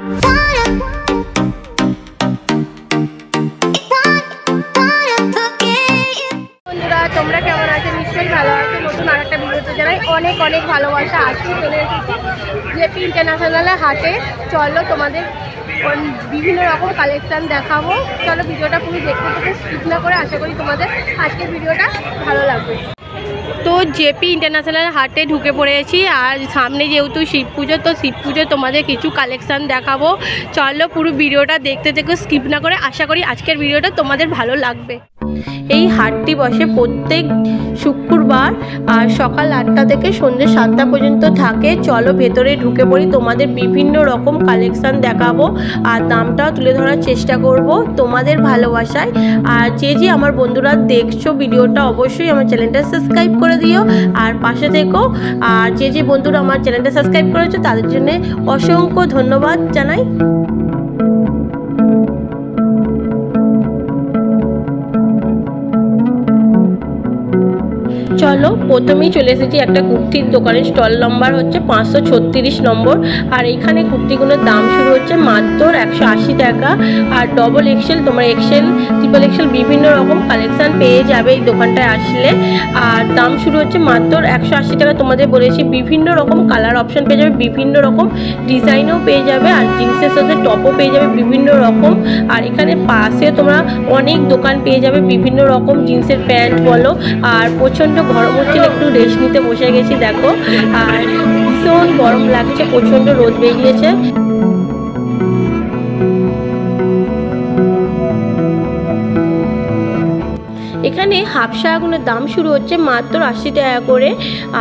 তোমরা কেমন আছো? নিশ্চয়ই ভালো আছো। নতুন আরেকটা ভিডিওতে জানাই অনেক অনেক ভালোবাসা। আজকে চলে এসেছি জেপি ইন্টারন্যাশনাল হাটে। চলো তোমাদের বিভিন্ন রকম কালেকশান দেখাবো। চলো ভিডিওটা পুরো দেখতে দেখতে স্কিপ না করে, আশা করি তোমাদের আজকের ভিডিওটা ভালো লাগবে। তো জেপি ইন্টারন্যাশনাল হাটে ঢুকে পড়েছি, আর সামনে যেহেতু শিব পুজো, তো শিব পুজো তোমাদের কিছু কালেকশান দেখাবো। চলো পুরো ভিডিওটা দেখতে দেখো স্কিপ না করে, আশা করি আজকের ভিডিওটা তোমাদের ভালো লাগবে। এই হাটটি বসে প্রত্যেক শুক্রবার আর সকাল 8টা থেকে সন্ধ্যে 7টা পর্যন্ত থাকে। চলো ভেতরে ঢুকে পড়ি, তোমাদের বিভিন্ন রকম কালেকশান দেখাবো আর দামটাও তুলে ধরার চেষ্টা করব তোমাদের ভালোবাসায়। আর যে আমার বন্ধুরা দেখছো ভিডিওটা, অবশ্যই আমার চ্যানেলটা সাবস্ক্রাইব করে দিও আর পাশে থেকো। আর যে বন্ধুরা আমার চ্যানেলটা সাবস্ক্রাইব করেছো তাদের জন্য অসংখ্য ধন্যবাদ জানাই। চলো প্রথমেই চলে এসেছি একটা কুর্তির দোকানের স্টল নাম্বার হচ্ছে 536 নম্বর। আর এইখানে কুর্তিগুলোর দাম শুরু হচ্ছে মাত্র 180 টাকা। আর ডবল এক্সেল, তোমরা এক্সেল, ট্রিপল এক্সেল বিভিন্ন রকম কালেকশান পেয়ে যাবে এই দোকানটায় আসলে। আর দাম শুরু হচ্ছে মাত্র 180 টাকা। তোমাদের বলেছি বিভিন্ন রকম কালার অপশান পেয়ে যাবে, বিভিন্ন রকম ডিজাইনও পেয়ে যাবে, আর জিন্সের সাথে টপও পেয়ে যাবে বিভিন্ন রকম। আর এখানে পাশে তোমরা অনেক দোকান পেয়ে যাবে বিভিন্ন রকম জিন্সের প্যান্ট বলো। আর প্রচণ্ড গরম হচ্ছিল, একটু রেস্ট নিতে বসে গেছি দেখো। আর ভীষণ গরম লাগছে, প্রচণ্ড রোদ বেরিয়েছে। এখানে হাফ শাড়িগুলোর দাম শুরু হচ্ছে মাত্র 80 টাকা করে,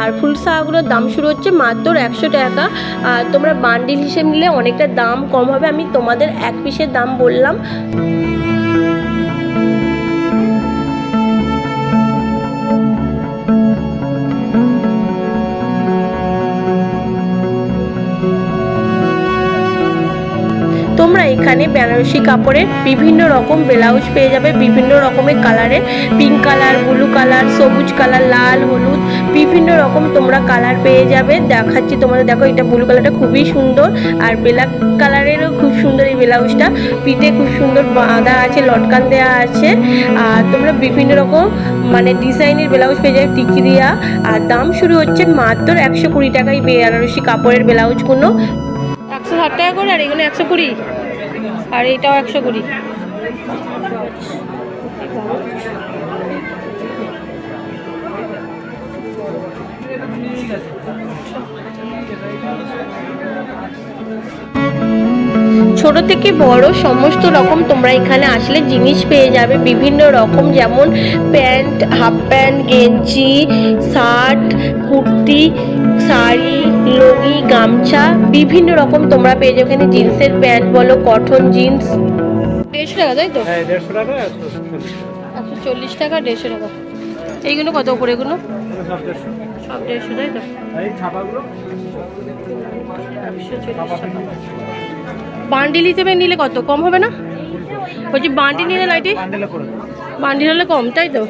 আর ফুল শাড়িগুলোর দাম শুরু হচ্ছে মাত্র 100 টাকা। আর তোমরা বান্ডিল হিসেবে নিলে অনেকটা দাম কম হবে, আমি তোমাদের এক পিসের দাম বললাম। তোমরা এখানে বেনারসি কাপড়ের বিভিন্ন রকম ব্লাউজ পেয়ে যাবে, বিভিন্ন রকমের কালারের, পিঙ্ক কালার, ব্লু কালার, সবুজ কালার, লাল, হলুদ, বিভিন্ন রকম তোমরা কালার পেয়ে যাবে। দেখাচ্ছি তোমাদের, দেখো এটা ব্লু কালারটা খুবই সুন্দর, আর ব্ল্যাক কালারেরও খুব সুন্দর এই ব্লাউজটা। পিঠে খুব সুন্দর বাঁধা আছে, লটকান দেওয়া আছে। আর তোমরা বিভিন্ন রকম মানে ডিজাইনের ব্লাউজ পেয়ে যাবে টিকি দিয়া। আর দাম শুরু হচ্ছে মাত্র 120 টাকা এই বেনারসি কাপড়ের ব্লাউজগুলো। 160 টাকা করে, আর এগুলো 120, আর এটাও 120। ছোট থেকে বড় সমস্ত রকম তোমরা এখানে আসলে জিনিস পেয়ে যাবে বিভিন্ন রকম, যেমন প্যান্ট, হাফ প্যান্ট, গেঞ্জি, শার্ট, কুর্তি, শাড়ি, লুঙ্গি, গামছা বিভিন্ন রকম তোমরা পেয়ে যাবে। এখানে জিন্সের প্যান্ট বলো, কটন জিন্স 150 টাকা, তাই তো? 150 টাকা, 140 টাকা, 150 টাকা। এইগুলো কত করে? এগুলো সব 150, তাই তো? বান্ডিল হিসেবে নিলে কত কম হবে না? বলছি বান্ডিল নিলে লাইটি বান্ডিল হলে কম, তাই তো?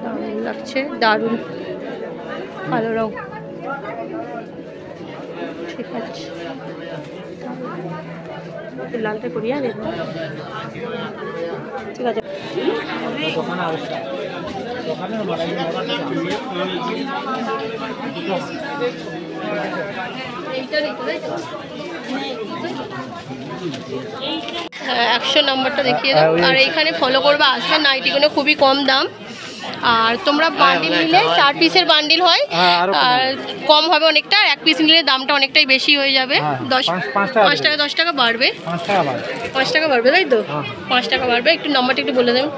দারুণ লাগছে, দারুণ ভালো রং। ঠিক আছে, লালটা করি। আর ঠিক আছে, হ্যাঁ 100 নম্বরটা দেখিয়ে দাও। আর এইখানে ফলো করবে, আসবে নাইটিগুলো খুবই কম দাম। আর তোমরা বান্ডিল নিলে 4 পিসের বান্ডিল হয়, আর কম হবে অনেকটা। এক পিস নিলে দামটা অনেকটাই বেশি হয়ে যাবে, 5 টাকা 10 টাকা বাড়বে, 5 টাকা বাড়বে, তাই তো? 5 টাকা বাড়বে। একটু নম্বরটা একটু বলে দেবেন।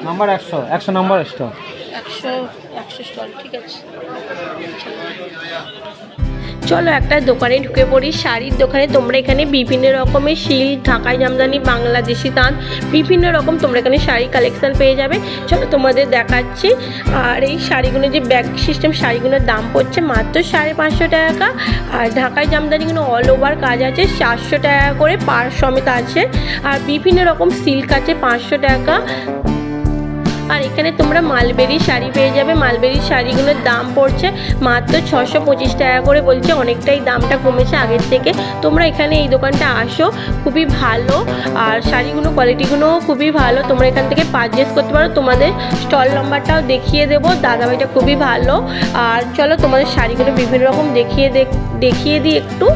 নাম্বার 100 নম্বর স্টল, 100 স্টল, ঠিক আছে। চলো একটা দোকানে ঢুকে পড়ি, শাড়ির দোকানে। তোমরা এখানে বিভিন্ন রকমের সিল্ক, ঢাকাই জামদানি, বাংলাদেশি তাঁত বিভিন্ন রকম তোমরা এখানে শাড়ি কালেকশান পেয়ে যাবে। চলো তোমাদের দেখাচ্ছি। আর এই শাড়িগুলো যে ব্যাগ সিস্টেম শাড়িগুলোর দাম পড়ছে মাত্র 550 টাকা। আর ঢাকাই জামদানিগুলো অল ওভার কাজ আছে 400 টাকা করে, পাড় সমেত আছে। আর বিভিন্ন রকম সিল্ক আছে 500 টাকা। আর এখানে তোমরা মালবেরি শাড়ি পেয়ে যাবে। মালবেরি শাড়িগুলোর দাম পড়ছে মাত্র 625 টাকা করে বলছে, অনেকটাই দামটা কমেছে আগের থেকে। তোমরা এখানে এই দোকানটা আসো, খুবই ভালো আর শাড়িগুলো কোয়ালিটিগুলোও খুবই ভালো। তোমরা এখান থেকে পারচেস করতে পারো। তোমাদের স্টল নাম্বারটাও দেখিয়ে দেবো, দাদাভাইটা খুবই ভালো। আর চলো তোমাদের শাড়িগুলো বিভিন্ন রকম দেখিয়ে দিই একটু।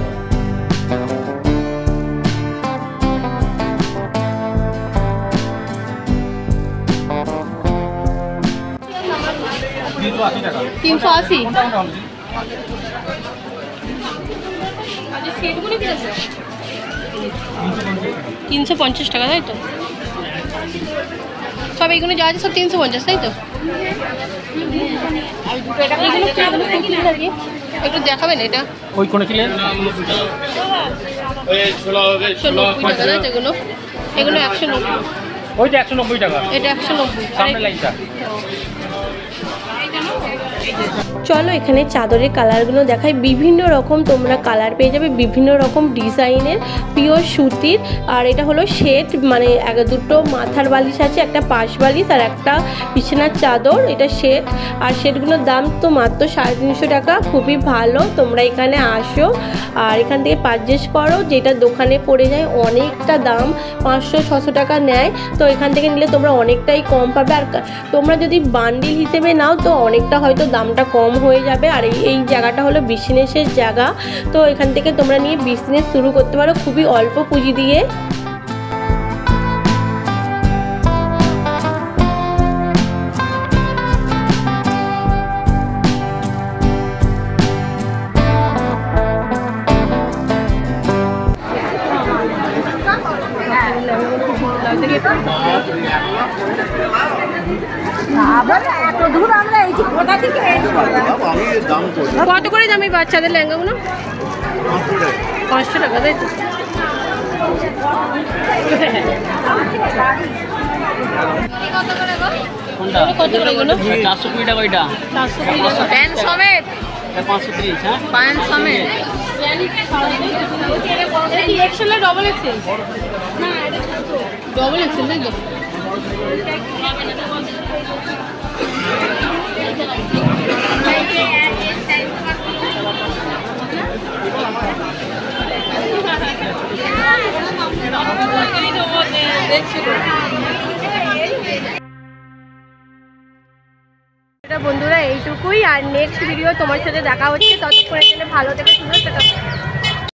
টাকা 380। 350 টাকা, তাই তো? সব এইগুলো যা আছে সব 350, তাই তো? একটু দেখাবেন এটা? ওই কোনে কিলে 190 টাকা, তাই তো? এগুলো 190। ওইটা 190 টাকা, এটা 190। সামনে লাইনটা। চলো এখানে চাদরের কালারগুলো দেখাই। বিভিন্ন রকম তোমরা কালার পেয়ে যাবে, বিভিন্ন রকম ডিজাইনের, পিওর সুতির। আর এটা হলো সেট, মানে দুটো মাথার বালিশ আছে, একটা পাশ বালিশ আর একটা বিছানার চাদর, এটা সেট। আর সেটগুলোর দাম তো মাত্র 350 টাকা, খুবই ভালো। তোমরা এখানে আসো আর এখান থেকে পারচেস করো। যেটা দোকানে পড়ে যায় অনেকটা দাম, 500-600 টাকা নেয়, তো এখান থেকে নিলে তোমরা অনেকটাই কম পাবে। আর তোমরা যদি বান্ডিল হিসেবে নাও তো অনেকটা হয়তো দামটা কম হয়ে যাবে। আর এই জায়গাটা হলো বিজনেসের জায়গা, তো এখান থেকে তোমরা নিয়ে বিজনেস শুরু করতে পারো খুবই অল্প পুঁজি দিয়ে। কত করে দাম এই বাচ্চাদের লেহেঙ্গাগুলো? 500 টাকা, তাই তো? কত করে এগুলো? 420 টাকা এটা। 420 টাকা প্যান্ট সমেত। 530, হ্যাঁ প্যান্ট সমেত। এটা কি এক্সেল না ডবল এক্সেল? না এটা ডবল এক্সেল, তাই তো? বন্ধুরা এইটুকুই, আর নেক্সট ভিডিও তোমার সাথে দেখা হচ্ছে। ততক্ষণে ভালো থেকে সুন্দর।